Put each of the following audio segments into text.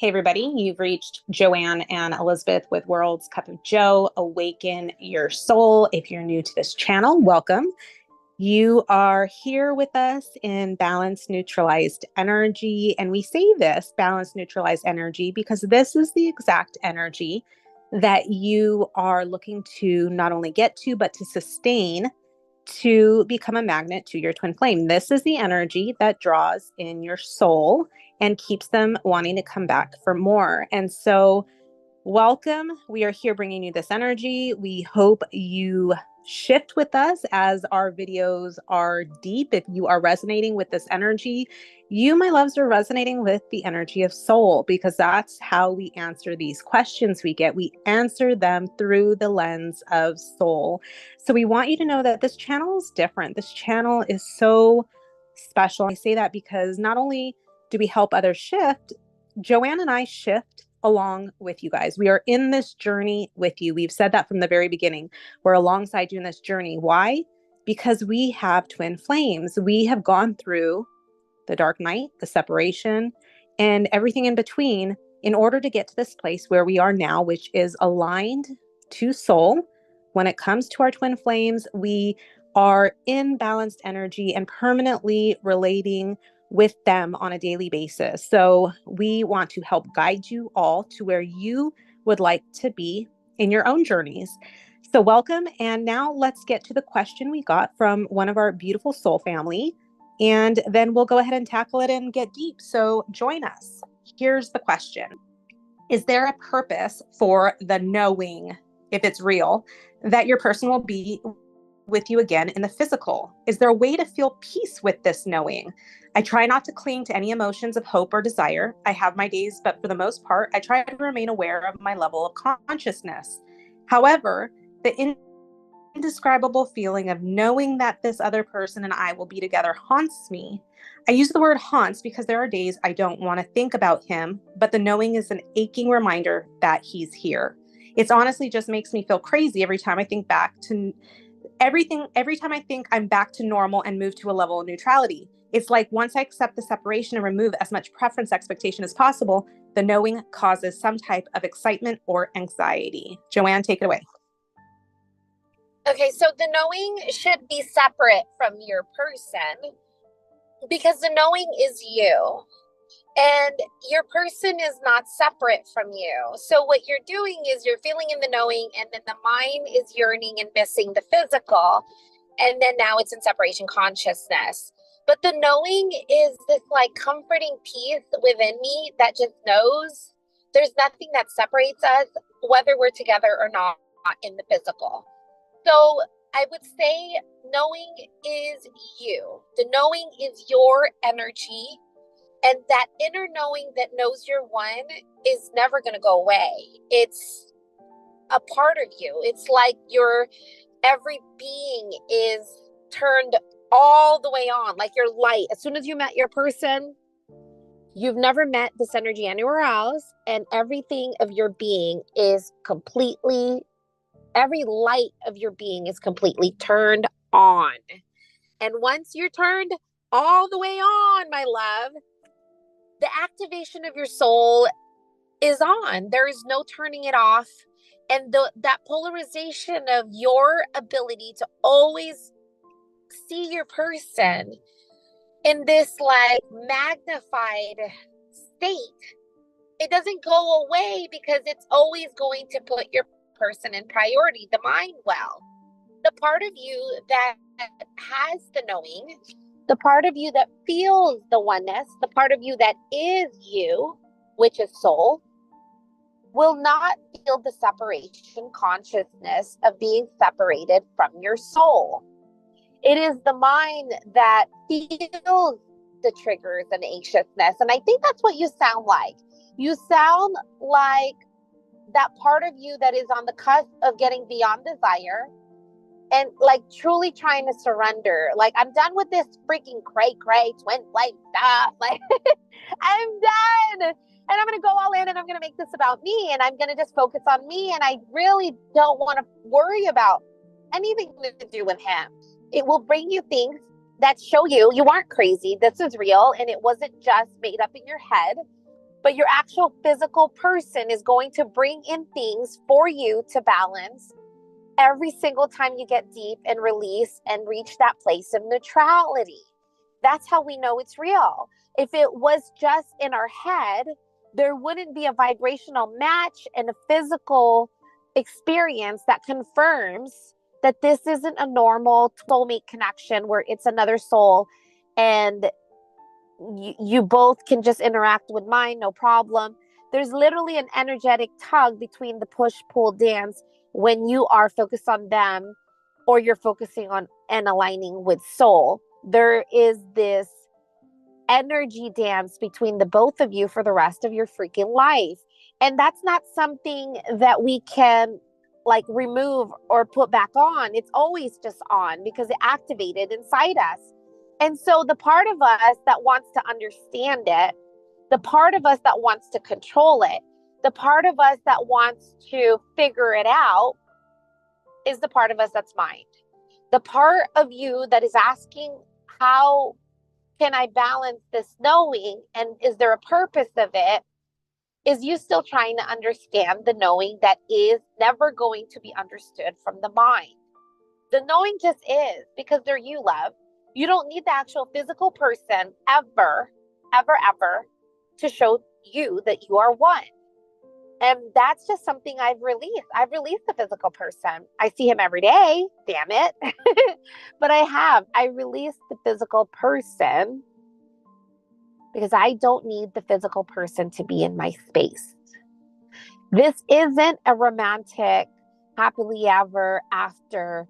Hey, everybody, you've reached Joanne and Elizabeth with World's Cup of Joe. Awaken your soul. If you're new to this channel, welcome. You are here with us in balanced, neutralized energy. And we say this balanced, neutralized energy because this is the exact energy that you are looking to not only get to, but to sustain to become a magnet to your twin flame. This is the energy that draws in your soul and keeps them wanting to come back for more. And so, welcome. We are here bringing you this energy. We hope you shift with us as our videos are deep. If you are resonating with this energy, you, my loves, are resonating with the energy of soul, because that's how we answer these questions we get. We answer them through the lens of soul. So we want you to know that this channel is different. This channel is so special. I say that because not only do we help others shift, Joanne and I shift along with you guys. We are in this journey with you. We've said that from the very beginning. We're alongside you in this journey. Why? Because we have twin flames. We have gone through the dark night, the separation, and everything in between in order to get to this place where we are now, which is aligned to soul. When it comes to our twin flames, we are in balanced energy and permanently relating with them on a daily basis. So we want to help guide you all to where you would like to be in your own journeys. So welcome. And now let's get to the question we got from one of our beautiful soul family. And then we'll go ahead and tackle it and get deep. So join us. Here's the question. Is there a purpose for the knowing, if it's real, that your person will be with you again in the physical? Is there a way to feel peace with this knowing? I try not to cling to any emotions of hope or desire. I have my days, but for the most part, I try to remain aware of my level of consciousness. However, the indescribable feeling of knowing that this other person and I will be together haunts me. I use the word haunts because there are days I don't want to think about him, but the knowing is an aching reminder that he's here. It's honestly just makes me feel crazy every time I think back to everything. Every time I think I'm back to normal and move to a level of neutrality, it's like once I accept the separation and remove as much preference expectation as possible, the knowing causes some type of excitement or anxiety. Joanne, take it away. Okay, so the knowing should be separate from your person because the knowing is you and your person is not separate from you. So what you're doing is you're feeling in the knowing, and then the mind is yearning and missing the physical. And then now it's in separation consciousness. But the knowing is this like comforting peace within me that just knows there's nothing that separates us, whether we're together or not in the physical. So I would say knowing is you. The knowing is your energy. And that inner knowing that knows you're one is never going to go away. It's a part of you. It's like your every being is turned all the way on, like your light. As soon as you met your person, you've never met this energy anywhere else. And everything of your being is completely, every light of your being is completely turned on. And once you're turned all the way on, my love, the activation of your soul is on. There is no turning it off. And that polarization of your ability to always see your person in this like magnified state, it doesn't go away because it's always going to put your person in priority, the mind well. The part of you that has the knowing, the part of you that feels the oneness, the part of you that is you, which is soul, will not feel the separation consciousness of being separated from your soul. It is the mind that feels the triggers and anxiousness. And I think that's what you sound like. You sound like that part of you that is on the cusp of getting beyond desire and like truly trying to surrender. Like, I'm done with this freaking cray twin flame stuff. Like, I'm done. And I'm going to go all in and I'm going to make this about me. And I'm going to just focus on me. And I really don't want to worry about anything to do with him. It will bring you things that show you aren't crazy. This is real. And it wasn't just made up in your head. But your actual physical person is going to bring in things for you to balance every single time you get deep and release and reach that place of neutrality. That's how we know it's real. If it was just in our head, there wouldn't be a vibrational match and a physical experience that confirms that this isn't a normal soulmate connection where it's another soul and you both can just interact with mine, no problem. There's literally an energetic tug between the push-pull dance when you are focused on them or you're focusing on and aligning with soul. There is this energy dance between the both of you for the rest of your freaking life. And that's not something that we can like remove or put back on. It's always just on because it activated inside us. And so the part of us that wants to understand it, the part of us that wants to control it, the part of us that wants to figure it out is the part of us that's mind. The part of you that is asking, how can I balance this knowing? And is there a purpose of it? Is you still trying to understand the knowing that is never going to be understood from the mind. The knowing just is because they're you, love. You don't need the actual physical person ever, ever, ever to show you that you are one. And that's just something I've released. I've released the physical person. I see him every day, damn it. But I released the physical person because I don't need the physical person to be in my space. This isn't a romantic, happily ever after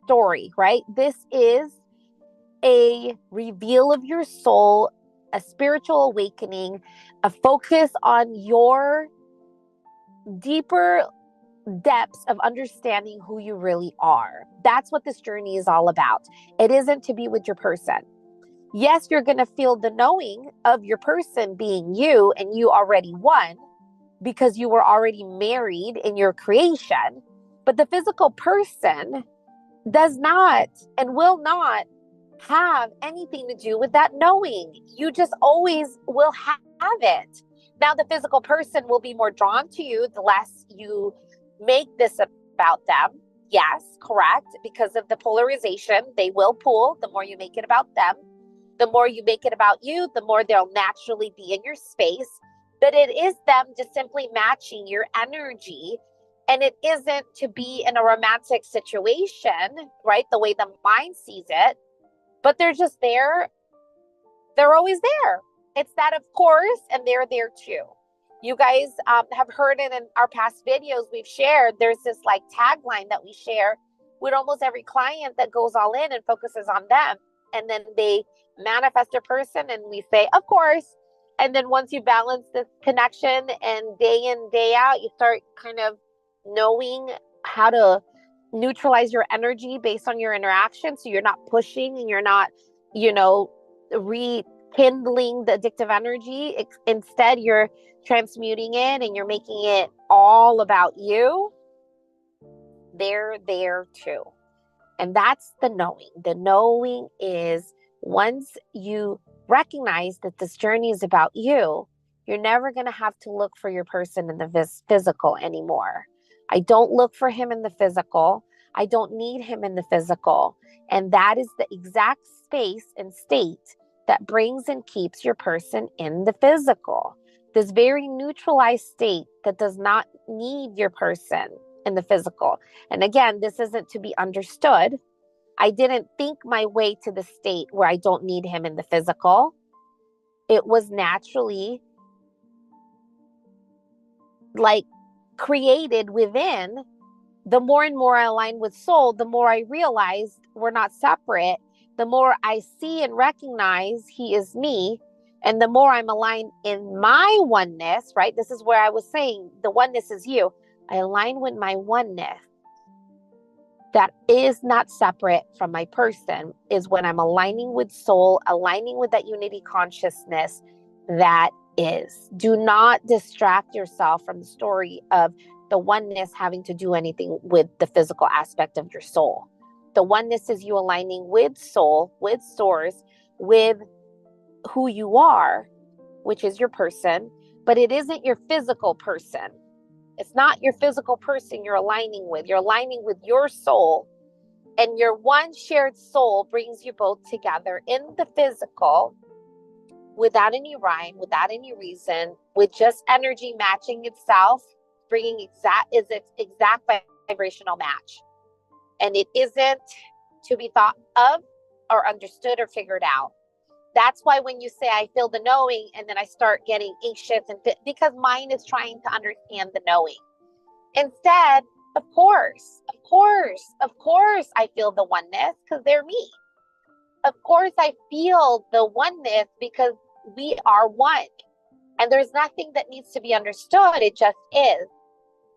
story, right? This is a reveal of your soul, a spiritual awakening, a focus on your deeper depths of understanding who you really are. That's what this journey is all about. It isn't to be with your person. Yes, you're going to feel the knowing of your person being you and you already won because you were already married in your creation. But the physical person does not and will not have anything to do with that knowing. You just always will have it. Now, the physical person will be more drawn to you the less you make this about them. Yes, correct. Because of the polarization, they will pull the more you make it about them. The more you make it about you, the more they'll naturally be in your space. But it is them just simply matching your energy. And it isn't to be in a romantic situation, right? The way the mind sees it. But they're just there. They're always there. It's that, of course, and they're there too. You guys have heard it in our past videos we've shared. There's this like tagline that we share with almost every client that goes all in and focuses on them. And then they manifest their person and we say, of course. And then once you balance this connection and day in, day out, you start kind of knowing how to neutralize your energy based on your interaction. So you're not pushing and you're not, rekindling the addictive energy. Instead, you're transmuting it and you're making it all about you. They're there too. And that's the knowing. The knowing is once you recognize that this journey is about you, you're never going to have to look for your person in the physical anymore. I don't look for him in the physical. I don't need him in the physical. And that is the exact space and state that brings and keeps your person in the physical. This very neutralized state that does not need your person in the physical. And again, this isn't to be understood. I didn't think my way to the state where I don't need him in the physical. It was naturally like created within. The more and more I align with soul, the more I realized we're not separate. The more I see and recognize he is me. And the more I'm aligned in my oneness, right? This is where I was saying the oneness is you. I align with my oneness. That is not separate from my person, is when I'm aligning with soul, aligning with that unity consciousness that is. Do not distract yourself from the story of the oneness having to do anything with the physical aspect of your soul. The oneness is you aligning with soul, with source, with who you are, which is your person, but it isn't your physical person. It's not your physical person you're aligning with. You're aligning with your soul, and your one shared soul brings you both together in the physical without any rhyme, without any reason, with just energy matching itself, bringing its exact vibrational match. And it isn't to be thought of or understood or figured out. That's why when you say, I feel the knowing, and then I start getting anxious, because mine is trying to understand the knowing. Instead, of course, I feel the oneness because they're me. Of course, I feel the oneness because we are one. And there's nothing that needs to be understood. It just is.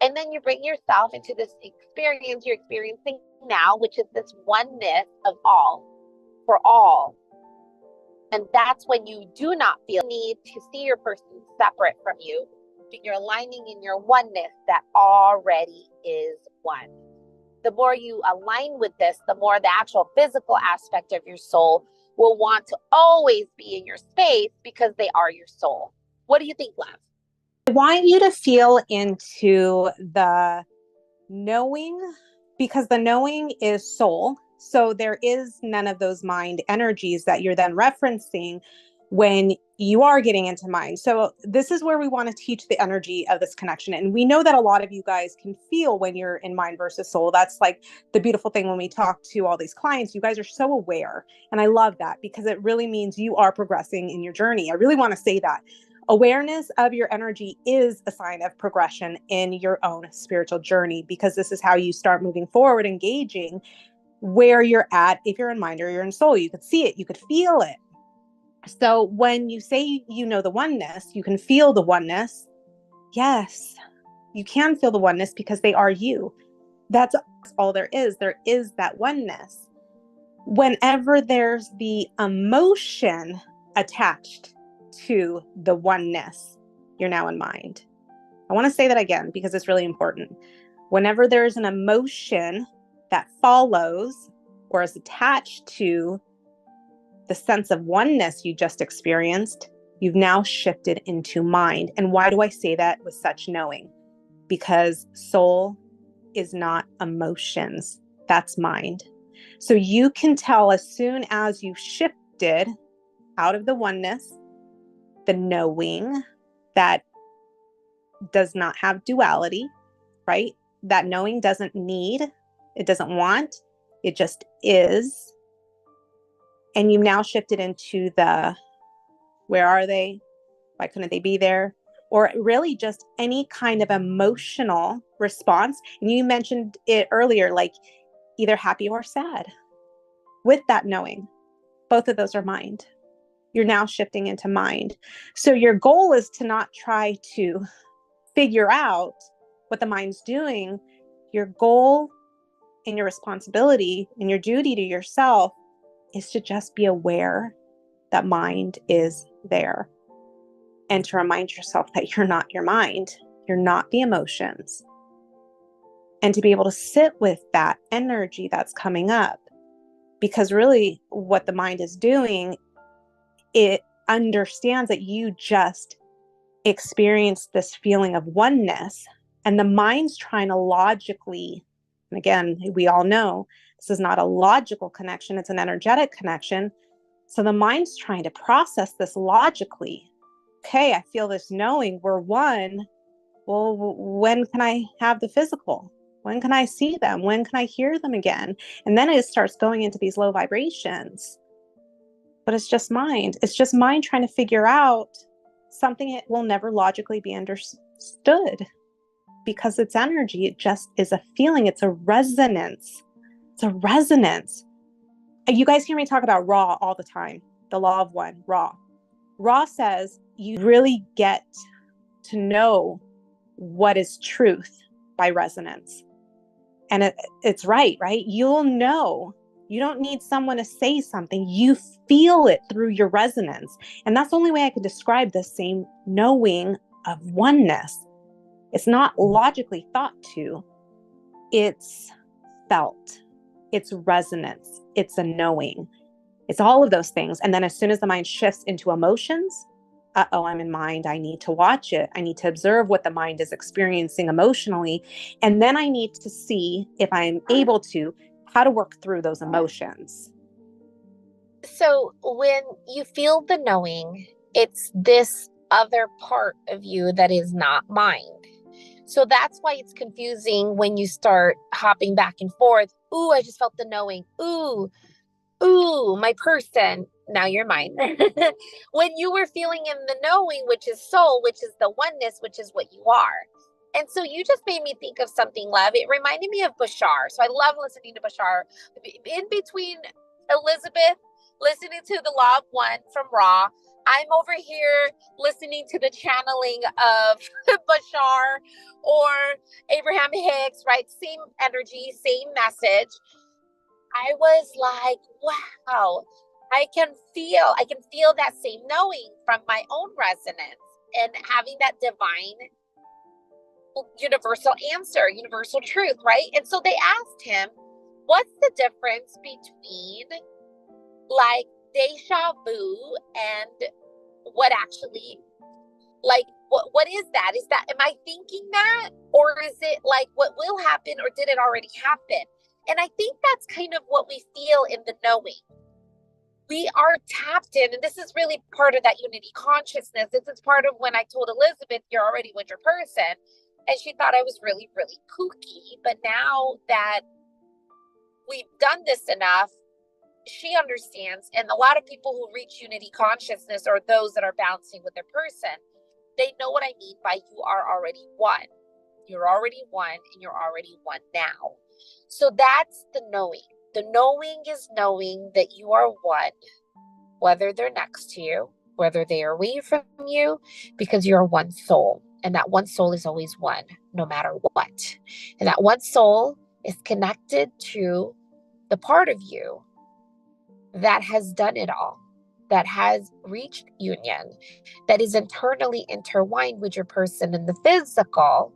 And then you bring yourself into this experience you're experiencing now, which is this oneness of all, for all. And that's when you do not feel the need to see your person separate from you, but you're aligning in your oneness that already is one. The more you align with this, the more the actual physical aspect of your soul will want to always be in your space because they are your soul. What do you think, Lev? I want you to feel into the knowing, because the knowing is soul. So there is none of those mind energies that you're then referencing when you are getting into mind. So this is where we want to teach the energy of this connection. And we know that a lot of you guys can feel when you're in mind versus soul. That's like the beautiful thing when we talk to all these clients, you guys are so aware. And I love that because it really means you are progressing in your journey. I really want to say that. Awareness of your energy is a sign of progression in your own spiritual journey, because this is how you start moving forward, engaging where you're at. If you're in mind or you're in soul, you could see it, you could feel it. So when you say you know the oneness, you can feel the oneness. Yes, you can feel the oneness because they are you. That's all there is. There is that oneness. Whenever there's the emotion attached to the oneness, you're now in mind. I want to say that again because it's really important. Whenever there's an emotion that follows or is attached to the sense of oneness you just experienced, you've now shifted into mind. And why do I say that with such knowing? Because soul is not emotions. That's mind. So you can tell as soon as you shifted out of the oneness, the knowing that does not have duality, right? That knowing doesn't need, it doesn't want, it just is. And you now shifted into the, where are they? Why couldn't they be there? Or really just any kind of emotional response. And you mentioned it earlier, like either happy or sad. With that knowing, both of those are mind. You're now shifting into mind. So your goal is to not try to figure out what the mind's doing. Your goal and your responsibility and your duty to yourself is to just be aware that mind is there, and to remind yourself that you're not your mind, you're not the emotions, and to be able to sit with that energy that's coming up. Because really what the mind is doing, it understands that you just experienced this feeling of oneness, and the mind's trying to logically, and again, we all know this is not a logical connection, it's an energetic connection. So the mind's trying to process this logically. Okay, I feel this knowing, we're one. Well, when can I have the physical? When can I see them? When can I hear them again? And then it starts going into these low vibrations. But it's just mind. It's just mind trying to figure out something it will never logically be understood, because it's energy. It just is a feeling. It's a resonance. It's a resonance. You guys hear me talk about raw all the time. The law of one, raw. Raw says you really get to know what is truth by resonance. And it's right? You'll know. You don't need someone to say something. You feel it through your resonance. And that's the only way I could describe the same knowing of oneness. It's not logically thought to. It's felt. It's resonance. It's a knowing. It's all of those things. And then as soon as the mind shifts into emotions, uh-oh, I'm in mind. I need to watch it. I need to observe what the mind is experiencing emotionally. And then I need to see if I'm able to, how to work through those emotions. So when you feel the knowing, it's this other part of you that is not mind. So that's why it's confusing when you start hopping back and forth. Ooh, I just felt the knowing. Ooh, my person. Now you're mine. When you were feeling in the knowing, which is soul, which is the oneness, which is what you are. And so you just made me think of something, love. It reminded me of Bashar. So I love listening to Bashar. In between Elizabeth listening to the Law of One from Ra, I'm over here listening to the channeling of Bashar or Abraham Hicks, right? Same energy, same message. I was like, wow, I can feel that same knowing from my own resonance and having that divine universal answer, universal truth, right? And so they asked him, what's the difference between like deja vu and what actually, like, what is that? Is that, am I thinking that? Or is it like what will happen, or did it already happen? And I think that's kind of what we feel in the knowing. We are tapped in, and this is really part of that unity consciousness. This is part of when I told Elizabeth, you're already with your person. And she thought I was really, really kooky. But now that we've done this enough, she understands. And a lot of people who reach unity consciousness are those that are bouncing with their person. They know what I mean by you are already one. You're already one, and you're already one now. So that's the knowing. The knowing is knowing that you are one, whether they're next to you, whether they are away from you, because you're one soul. And that one soul is always one, no matter what. And that one soul is connected to the part of you that has done it all, that has reached union, that is internally intertwined with your person in the physical,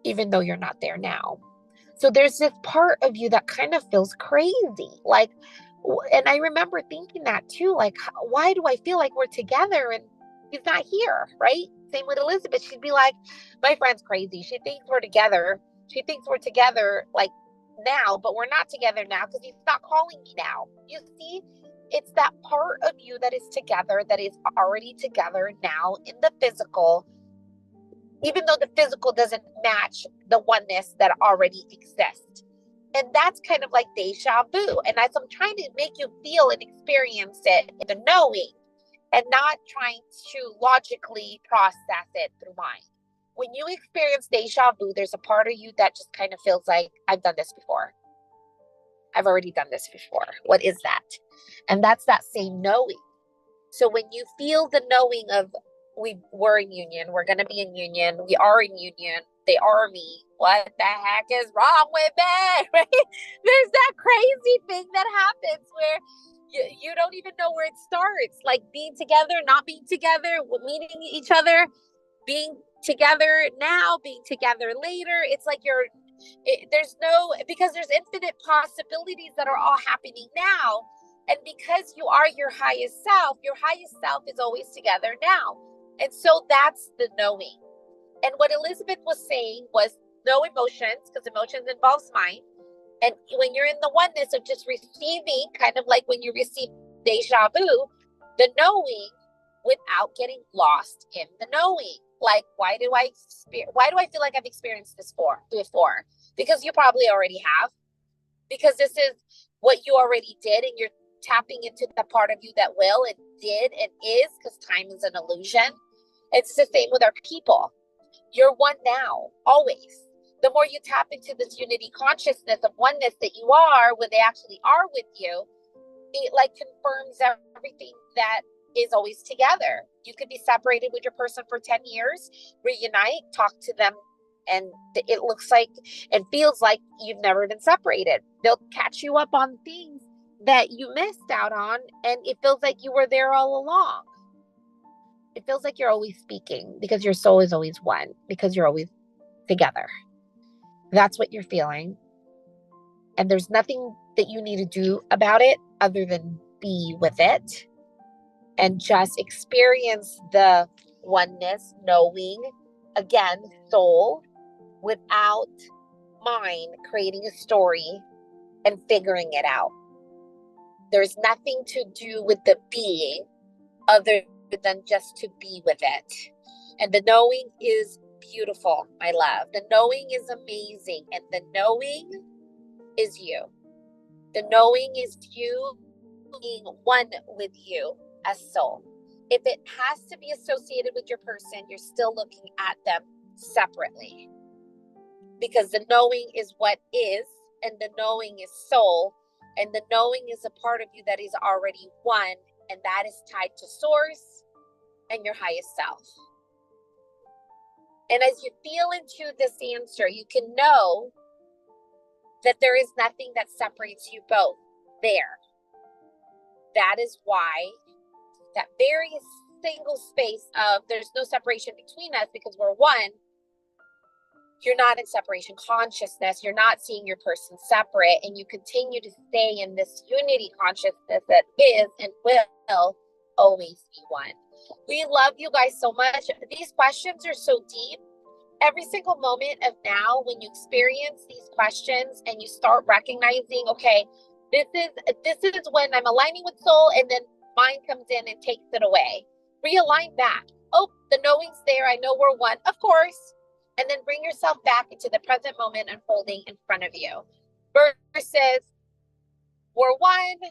even though you're not there now. So there's this part of you that kind of feels crazy. Like, and I remember thinking that too, like, why do I feel like we're together and he's not here, right? Same with Elizabeth. She'd be like, my friend's crazy. She thinks we're together. She thinks we're together like now, but we're not together now because he's not calling me now. You see, it's that part of you that is together, that is already together now in the physical, even though the physical doesn't match the oneness that already exists. And that's kind of like deja vu. And as I'm trying to make you feel and experience it in the knowing and not trying to logically process it through mind. When you experience deja vu, there's a part of you that just kind of feels like, I've done this before. I've already done this before. What is that? And that's that same knowing. So when you feel the knowing of, we're in union, we're going to be in union, we are in union, they are me, what the heck is wrong with me? Right? There's that crazy thing that happens where you don't even know where it starts, like being together, not being together, meeting each other, being together now, being together later. It's like because there's infinite possibilities that are all happening now. And because you are your highest self is always together now. And so that's the knowing. And what Elizabeth was saying was no emotions, because emotions involves mind. And when you're in the oneness of just receiving, kind of like when you receive deja vu, the knowing without getting lost in the knowing. Like, why do I feel like I've experienced this before? Because you probably already have. Because this is what you already did, and you're tapping into the part of you that will and did and is, because time is an illusion. It's the same with our people. You're one now, always. The more you tap into this unity consciousness of oneness that you are, when they actually are with you, it like confirms everything that is always together. You could be separated with your person for 10 years, reunite, talk to them, and it looks like and feels like you've never been separated. They'll catch you up on things that you missed out on, and it feels like you were there all along. It feels like you're always speaking because your soul is always one, because you're always together. That's what you're feeling. And there's nothing that you need to do about it other than be with it. and just experience the oneness, knowing, again, soul, without mind creating a story and figuring it out. There's nothing to do with the being other than just to be with it. And the knowing is beautiful, my love. The knowing is amazing. And the knowing is you. The knowing is you being one with you as soul. If it has to be associated with your person, you're still looking at them separately. Because the knowing is what is, and the knowing is soul, and the knowing is a part of you that is already one, and that is tied to source and your highest self. And as you feel into this answer, you can know that there is nothing that separates you both there. That is why that very single space of there's no separation between us because we're one, you're not in separation consciousness. You're not seeing your person separate, and you continue to stay in this unity consciousness that is and will always be one. We love you guys so much. These questions are so deep. Every single moment of now, when you experience these questions and you start recognizing, okay, this is when I'm aligning with soul, and then mind comes in and takes it away. Realign back. Oh, the knowing's there. I know we're one, of course. And then bring yourself back into the present moment unfolding in front of you. Versus, we're one.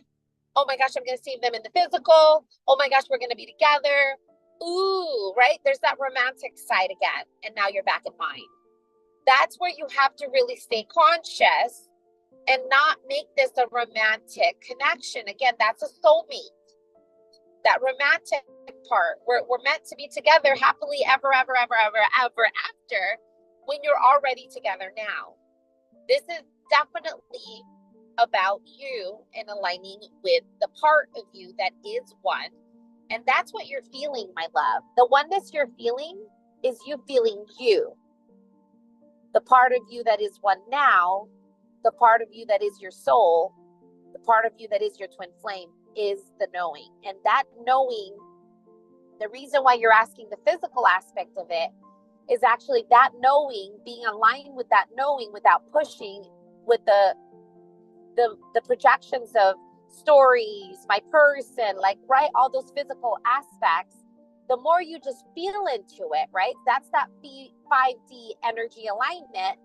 Oh my gosh, I'm going to see them in the physical. Oh my gosh, we're going to be together. Ooh, right? There's that romantic side again. And now you're back in mind. That's where you have to really stay conscious and not make this a romantic connection. Again, that's a soulmate. That romantic part, we're meant to be together happily ever after when you're already together now. This is definitely about you and aligning with the part of you that is one. And that's what you're feeling, my love. The oneness you're feeling is you feeling you. The part of you that is one now, the part of you that is your soul, the part of you that is your twin flame is the knowing. And that knowing, the reason why you're asking the physical aspect of it is actually that knowing, being aligned with that knowing without pushing with the projections of stories, my person, like, right, all those physical aspects. The more you just feel into it, right? That's that 5D energy alignment.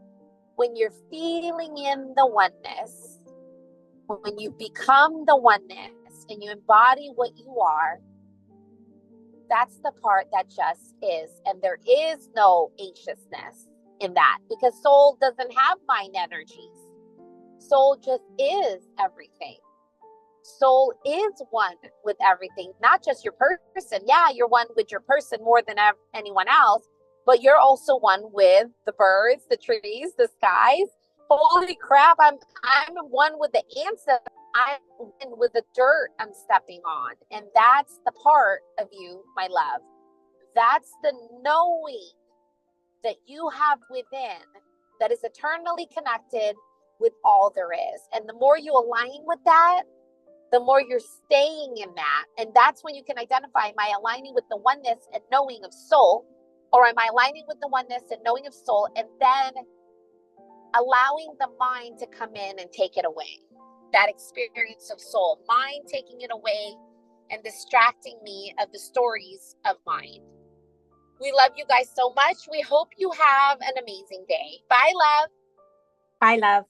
When you're feeling in the oneness, when you become the oneness and you embody what you are, that's the part that just is. And there is no anxiousness in that because soul doesn't have mind energies. Soul just is everything. Soul is one with everything, not just your person. Yeah, you're one with your person more than anyone else, but you're also one with the birds, the trees, the skies. Holy crap, I'm one with the ants. I'm one with the dirt I'm stepping on. And that's the part of you, my love. That's the knowing that you have within that is eternally connected with all there is. And the more you align with that, the more you're staying in that. And that's when you can identify, am I aligning with the oneness and knowing of soul? Or am I aligning with the oneness and knowing of soul? And then allowing the mind to come in and take it away. That experience of soul, mind taking it away and distracting me of the stories of mind. We love you guys so much. We hope you have an amazing day. Bye, love. Bye, love.